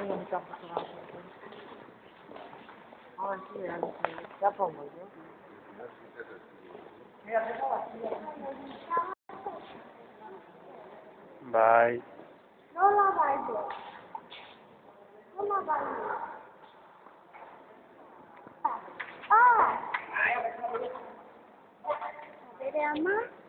non capisco. Ah, sì, ya pongo yo. Vai. Non la vedo. Non la vedo. Ah! Vede a me?